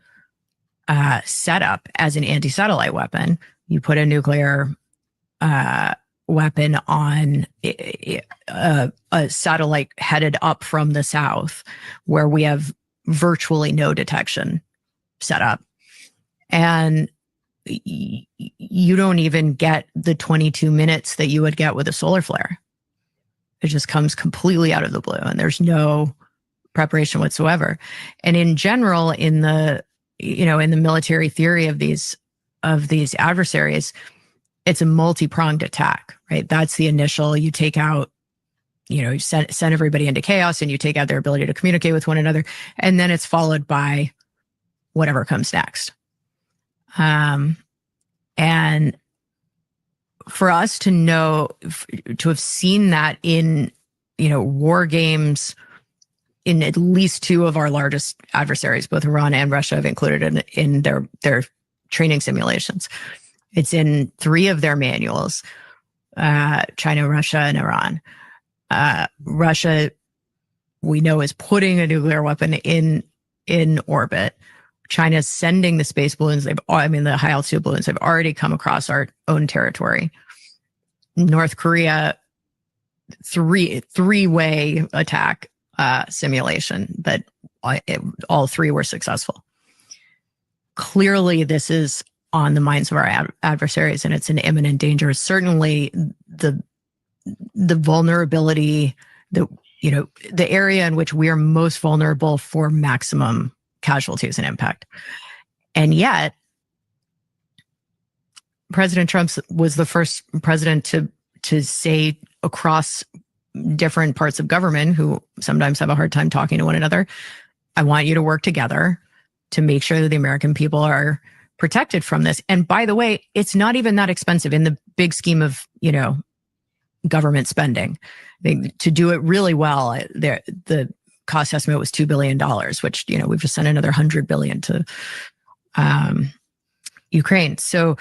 [SPEAKER 4] setup as an anti-satellite weapon. You put a nuclear weapon on a satellite headed up from the south, where we have virtually no detection set up. And you don't even get the 22 minutes that you would get with a solar flare. It just comes completely out of the blue, and there's no preparation whatsoever. And in general, in the military theory of these adversaries, it's a multi-pronged attack, right? That's the initial, you take out you send everybody into chaos and you take out their ability to communicate with one another. And then it's followed by whatever comes next. And for us to know, to have seen that in, war games in at least two of our largest adversaries, both Iran and Russia, have included in their training simulations. It's in 3 of their manuals, China, Russia, and Iran. Russia, we know, is putting a nuclear weapon in orbit. China's sending the space balloons. The high altitude balloons have already come across our own territory. North Korea, three-way attack simulation, but all 3 were successful. Clearly, this is on the minds of our adversaries, and it's an imminent danger. Certainly, the vulnerability, the area in which we are most vulnerable for maximum casualties and impact. And yet, President Trump was the first president to say across different parts of government, who sometimes have a hard time talking to one another, I want you to work together to make sure that the American people are protected from this. And by the way, it's not even that expensive in the big scheme of, government spending. To do it really well, the cost estimate was $2 billion, which, we've just sent another $100 billion to Ukraine. So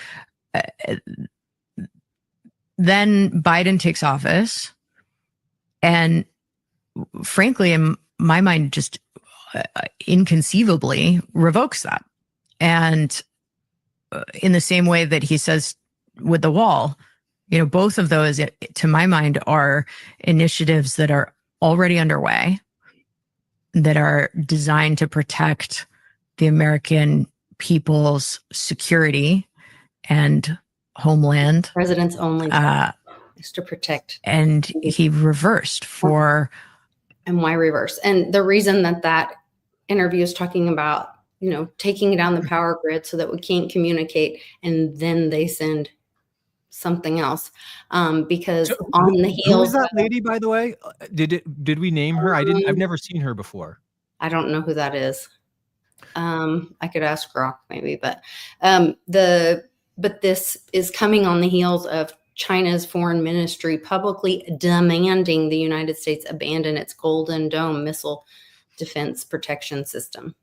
[SPEAKER 4] then Biden takes office, and frankly, in my mind, just inconceivably revokes that. And in the same way that he says with the wall, both of those, to my mind, are initiatives that are already underway, that are designed to protect the American people's security and homeland.
[SPEAKER 1] President's only is to protect.
[SPEAKER 4] And he reversed for.
[SPEAKER 1] And why reverse? And the reason that interview is talking about, taking down the power grid so that we can't communicate, and then they send something else, because on the heels.
[SPEAKER 2] Who was that lady, by the way? Did we name her? I've never seen her before.
[SPEAKER 1] I don't know who that is. I could ask Grok maybe, but this is coming on the heels of China's foreign ministry publicly demanding the United States abandon its Golden Dome missile defense protection system.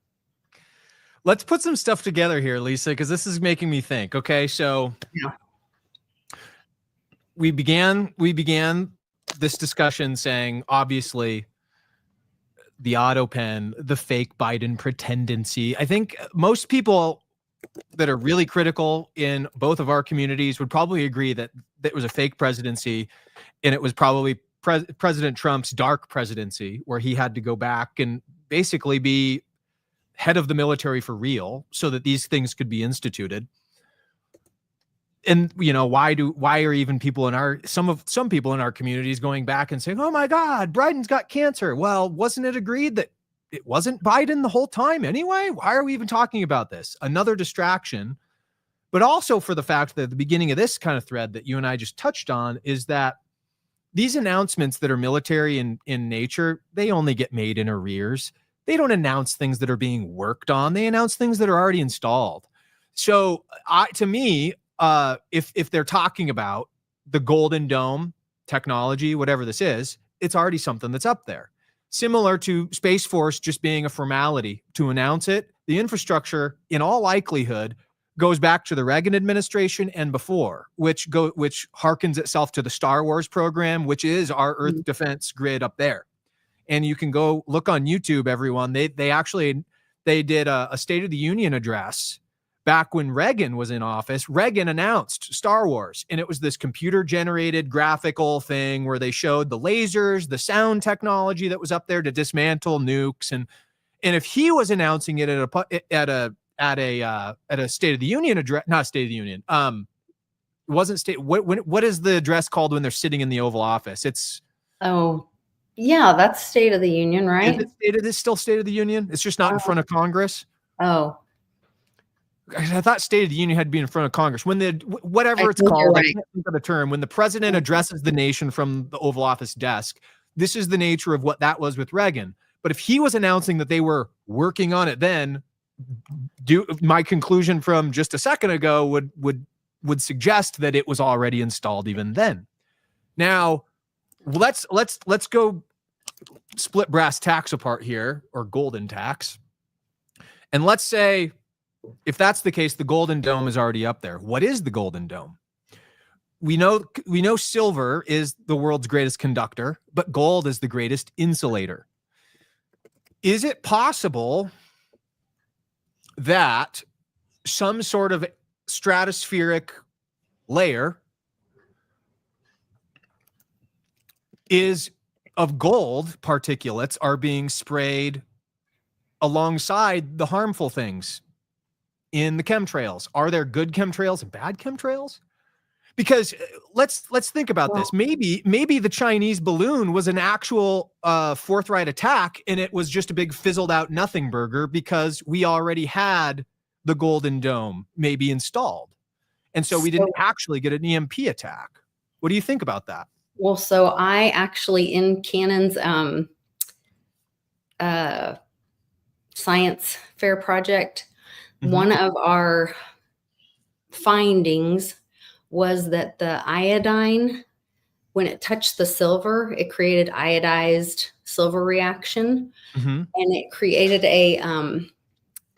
[SPEAKER 2] Let's put some stuff together here, Lisa, because this is making me think. Okay, so we began this discussion saying, obviously, the auto pen, the fake Biden pretendency. I think most people that are really critical in both of our communities would probably agree that it was a fake presidency, and it was probably President Trump's dark presidency, where he had to go back and basically be head of the military for real so that these things could be instituted. And why are even people in some people in our communities going back and saying, oh my God, Biden's got cancer? Well, wasn't it agreed that it wasn't Biden the whole time anyway? Why are we even talking about this? Another distraction. But also for the fact that at the beginning of this kind of thread that you and I just touched on is that these announcements that are military in nature, they only get made in arrears. They don't announce things that are being worked on. They announce things that are already installed. So to me, if they're talking about the Golden Dome technology, whatever this is, it's already something that's up there. Similar to Space Force just being a formality to announce it, the infrastructure, in all likelihood, goes back to the Reagan administration and before, which harkens itself to the Star Wars program, which is our Earth defense grid up there. And you can go look on YouTube, everyone. They did a State of the Union address back when Reagan was in office. Reagan announced Star Wars, and it was this computer-generated graphical thing where they showed the lasers, the sound technology that was up there to dismantle nukes, and if he was announcing it at a State of the Union address, not State of the Union, it wasn't state. What is the address called when they're sitting in the Oval Office? It's
[SPEAKER 1] that's State of the Union, right?
[SPEAKER 2] It's still State of the Union. It's just not in front of Congress.
[SPEAKER 1] Oh.
[SPEAKER 2] I thought State of the Union had to be in front of Congress. When whatever it's called, I can't think of the term. When the president addresses the nation from the Oval Office desk, this is the nature of what that was with Reagan. But if he was announcing that they were working on it then, my conclusion from just a second ago would suggest that it was already installed even then. Now, let's go split brass tacks apart here, or golden tacks. And let's say, if that's the case, the Golden Dome is already up there. What is the Golden Dome? We know silver is the world's greatest conductor, but gold is the greatest insulator. Is it possible that some sort of stratospheric layer is of gold particulates are being sprayed alongside the harmful things in the chemtrails? Are there good chemtrails and bad chemtrails? Because let's think about this. Maybe the Chinese balloon was an actual forthright attack, and it was just a big fizzled out nothing burger because we already had the Golden Dome maybe installed, and so we didn't actually get an EMP attack. What do you think about that?
[SPEAKER 1] Well, so I actually, in Cannon's science fair project, one of our findings was that the iodine, when it touched the silver, it created iodized silver reaction, and it created a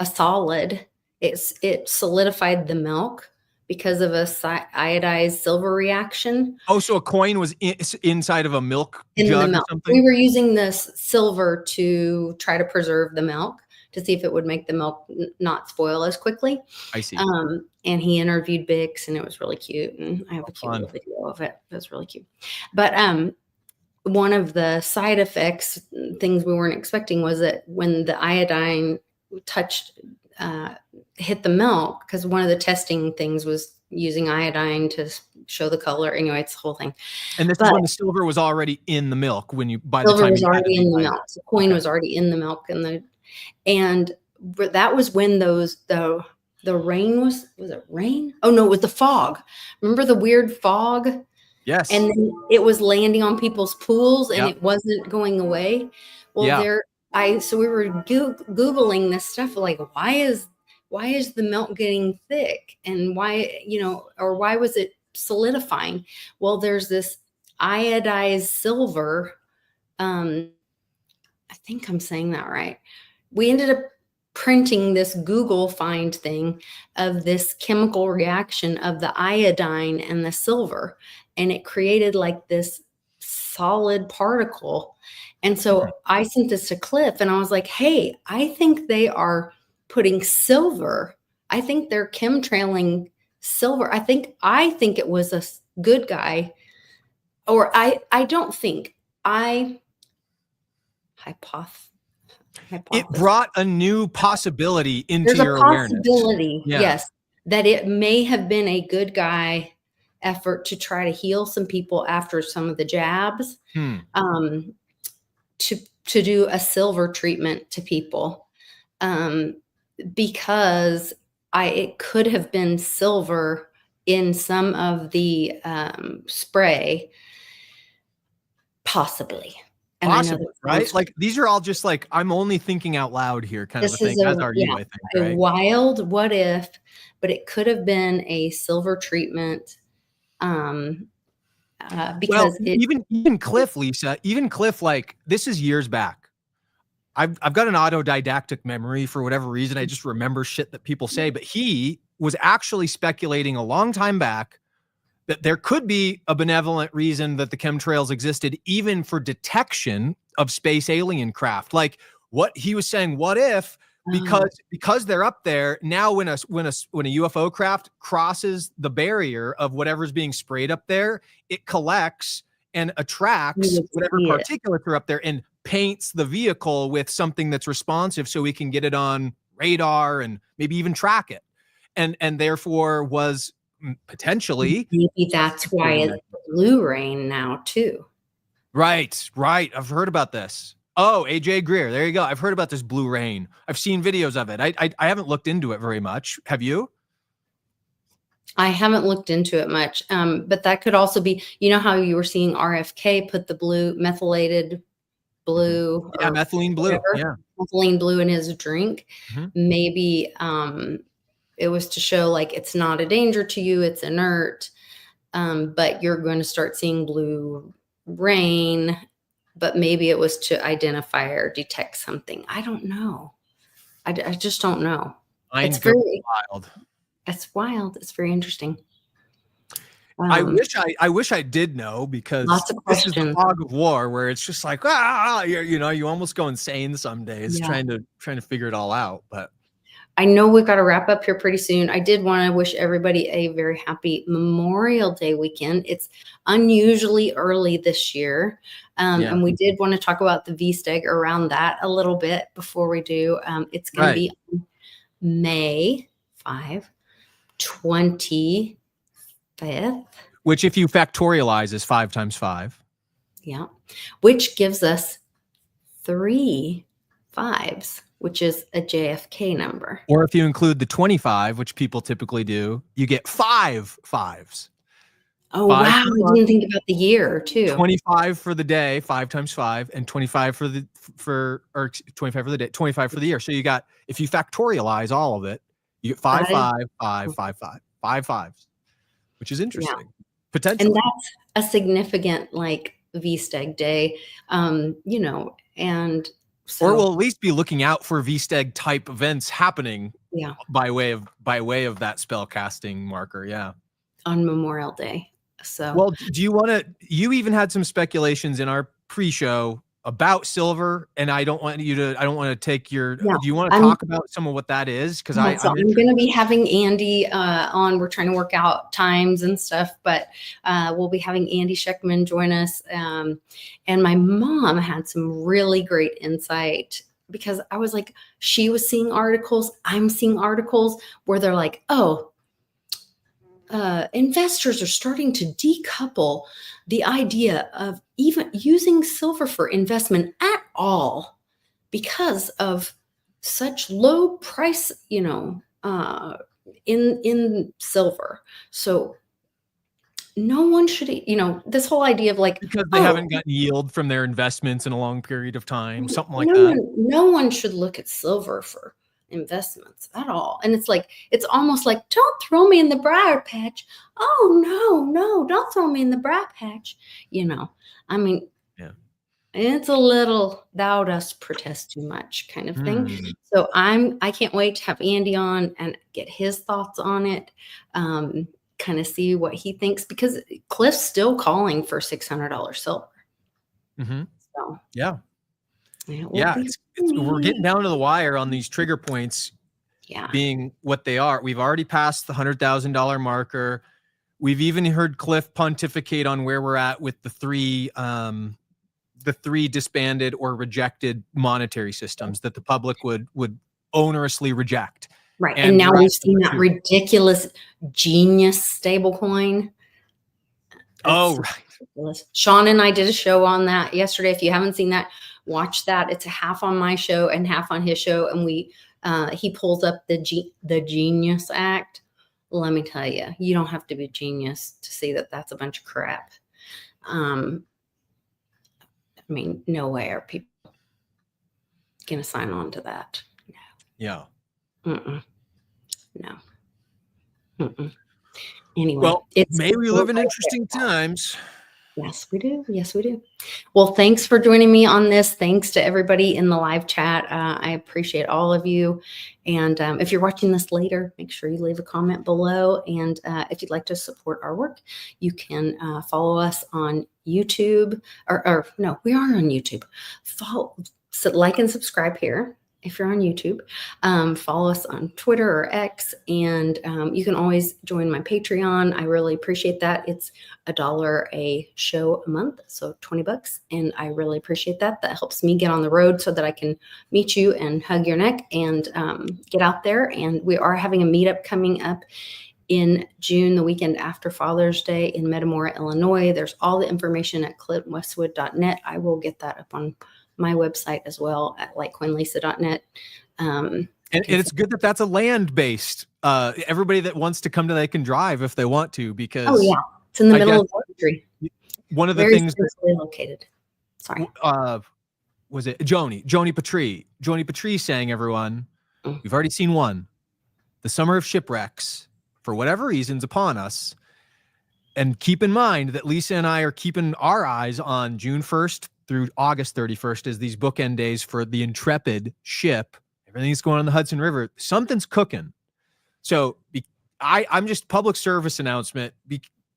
[SPEAKER 1] solid. It solidified the milk because of a iodized silver reaction.
[SPEAKER 2] Oh, so a coin was inside of a milk jug or something?
[SPEAKER 1] We were using this silver to try to preserve the milk, to see if it would make the milk not spoil as quickly.
[SPEAKER 2] I see.
[SPEAKER 1] And he interviewed Bix, and it was really cute. And I have a cute little video of it. It was really cute. But one of the side effects, things we weren't expecting, was that when the iodine hit the milk, because one of the testing things was using iodine to show the color. Anyway, it's the whole thing.
[SPEAKER 2] And this is when the silver was already in the milk.
[SPEAKER 1] Silver was already in the milk. The coin was already in the milk, and that was when the rain was it rain? Oh no, it was the fog. Remember the weird fog?
[SPEAKER 2] Yes.
[SPEAKER 1] And then it was landing on people's pools, and it wasn't going away. Well, so we were Googling this stuff, like why is the milk getting thick, and why was it solidifying? Well, there's this iodized silver. I think I'm saying that right. We ended up printing this Google find thing of this chemical reaction of the iodine and the silver, and it created like this solid particle. And so I sent this to Cliff, and I was like, hey, I think they are putting silver. I think they're chemtrailing silver. I think it was a good guy, or I don't think
[SPEAKER 2] It brought a new possibility into your awareness.
[SPEAKER 1] There's a possibility, yes, that it may have been a good guy effort to try to heal some people after some of the jabs, to do a silver treatment to people, because it could have been silver in some of the spray, possibly. And
[SPEAKER 2] possibly, right? Like these are all just like, I'm only thinking out loud here kind of a thing, as are you, I think, right?
[SPEAKER 1] A wild what if, but it could have been a silver treatment. Because
[SPEAKER 2] even Cliff, Lisa, like this is years back. I've got an autodidactic memory for whatever reason. I just remember shit that people say, but he was actually speculating a long time back that there could be a benevolent reason that the chemtrails existed, even for detection of space alien craft. Like what he was saying, what if, because they're up there now, when a UFO craft crosses the barrier of whatever's being sprayed up there, it collects and attracts whatever particulates are up there and paints the vehicle with something that's responsive, so we can get it on radar and maybe even track it, and therefore was potentially,
[SPEAKER 1] maybe that's why it's blue rain now too.
[SPEAKER 2] Right. I've heard about this. Oh, AJ Greer. There you go. I've heard about this blue rain. I've seen videos of it. I haven't looked into it very much. Have you?
[SPEAKER 1] I haven't looked into it much, but that could also be, you know how you were seeing RFK put the blue methylated blue,
[SPEAKER 2] Yeah, methylene blue.
[SPEAKER 1] whatever, methylene blue in his drink. Maybe it was to show like it's not a danger to you, it's inert, but you're going to start seeing blue rain. But maybe it was to identify or detect something. I don't know. I just don't know. It's very
[SPEAKER 2] wild.
[SPEAKER 1] It's wild. It's very interesting.
[SPEAKER 2] I wish I did know, because
[SPEAKER 1] lots of
[SPEAKER 2] this is the
[SPEAKER 1] questions.
[SPEAKER 2] fog of war where it's just like, you almost go insane some days trying to figure it all out. But
[SPEAKER 1] I know we've got to wrap up here pretty soon. I did want to wish everybody a very happy Memorial Day weekend. It's unusually early this year. And we did want to talk about the Vsteg around that a little bit before we do. It's going to be on May 25th.
[SPEAKER 2] Which, if you factorialize, is 5 times 5.
[SPEAKER 1] Yeah. Which gives us 3 5s, which is a JFK number.
[SPEAKER 2] Or if you include the 25, which people typically do, you get 5 5s.
[SPEAKER 1] Oh, wow. I didn't think about the year too.
[SPEAKER 2] 25 for the day, 5 times 5, and 25 for the 25 for the day, 25 for the year. So you got, if you factorialize all of it, you get 5 5 5 5 5 5 5s, which is interesting. Potentially.
[SPEAKER 1] And that's a significant like Vsteg day, you know, and so,
[SPEAKER 2] or we'll at least be looking out for Vsteg type events happening by way of that spell casting marker.
[SPEAKER 1] On Memorial Day. So,
[SPEAKER 2] well, do you want to, you even had some speculations in our pre-show about silver, and I don't want to take your, do you want to talk about some of what that is? Because I'm
[SPEAKER 1] going to be having Andy on. We're trying to work out times and stuff, but we'll be having Andy Scheckman join us. And my mom had some really great insight, because I was like, she was seeing articles, I'm seeing articles where they're like, oh, investors are starting to decouple the idea of even using silver for investment at all because of such low price, you know, in silver. So no one should, you know, this whole idea of like,
[SPEAKER 2] because they haven't gotten yield from their investments in a long period of time, something like that.
[SPEAKER 1] No one should look at silver for investments at all. And it's like, it's almost like, don't throw me in the briar patch. Oh no, don't throw me in the briar patch. You know, I mean, it's a little thou dost protest too much kind of thing. So I can't wait to have Andy on and get his thoughts on it. Kind of see what he thinks, because Cliff's still calling for $600 silver. So
[SPEAKER 2] we're getting down to the wire on these trigger points being what they are. We've already passed the $100,000 marker. We've even heard Cliff pontificate on where we're at with the three disbanded or rejected monetary systems that the public would onerously reject.
[SPEAKER 1] Right. And now we've seen that ridiculous genius stablecoin.
[SPEAKER 2] Oh, right.
[SPEAKER 1] Ridiculous. Sean and I did a show on that yesterday. If you haven't seen that, watch that. It's half on my show and half on his show. And he pulls up the Genius Act. Let me tell you, you don't have to be a genius to see that that's a bunch of crap. I mean, no way are people going to sign on to that. No.
[SPEAKER 2] Yeah.
[SPEAKER 1] No. Anyway,
[SPEAKER 2] well, may we live in interesting times.
[SPEAKER 1] Yes, we do. Yes, we do. Well, thanks for joining me on this. Thanks to everybody in the live chat. I appreciate all of you. And if you're watching this later, make sure you leave a comment below. And if you'd like to support our work, you can follow us on YouTube. Or no, we are on YouTube. Like and subscribe here. If you're on YouTube, follow us on Twitter or X, and you can always join my Patreon. I really appreciate that. It's $1 a show a month, so $20, and I really appreciate that. That helps me get on the road so that I can meet you and hug your neck and get out there. And we are having a meetup coming up in June, the weekend after Father's Day in Metamora, Illinois. There's all the information at clintwestwood.net. I will get that up on my website as well at likecoinlisa.net.
[SPEAKER 2] And it's good that that's a land-based. Everybody that wants to come to they can drive if they want to, because
[SPEAKER 1] oh yeah, it's in the middle of the country.
[SPEAKER 2] One of the
[SPEAKER 1] Very
[SPEAKER 2] things
[SPEAKER 1] centrally located. Sorry.
[SPEAKER 2] Was it Joni Patry saying, everyone, we've already seen one. The summer of shipwrecks, for whatever reasons, upon us. And keep in mind that Lisa and I are keeping our eyes on June 1st through August 31st as these bookend days for the Intrepid ship. Everything's going on the Hudson River. Something's cooking. So I'm just public service announcement.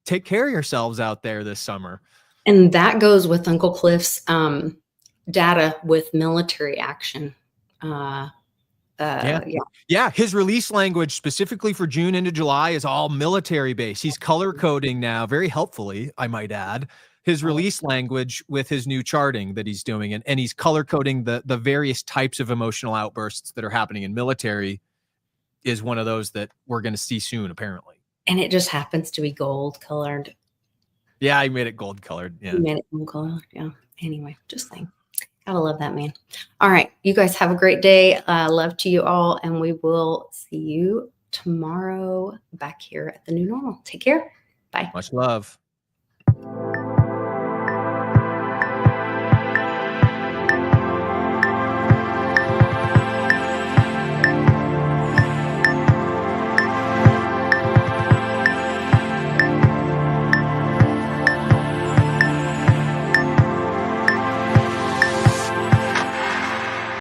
[SPEAKER 2] Take care of yourselves out there this summer.
[SPEAKER 1] And that goes with Uncle Cliff's data with military action.
[SPEAKER 2] Yeah. His release language specifically for June into July is all military based. He's color coding now, very helpfully, I might add, his release language with his new charting that he's doing. And he's color coding the various types of emotional outbursts that are happening in military is one of those that we're going to see soon, apparently.
[SPEAKER 1] And it just happens to be gold colored.
[SPEAKER 2] Yeah, I made it gold colored. Yeah.
[SPEAKER 1] You made it gold colored. Yeah. Anyway, just saying. Gotta love that man. All right. You guys have a great day. Love to you all. And we will see you tomorrow back here at the new normal. Take care. Bye.
[SPEAKER 2] Much love.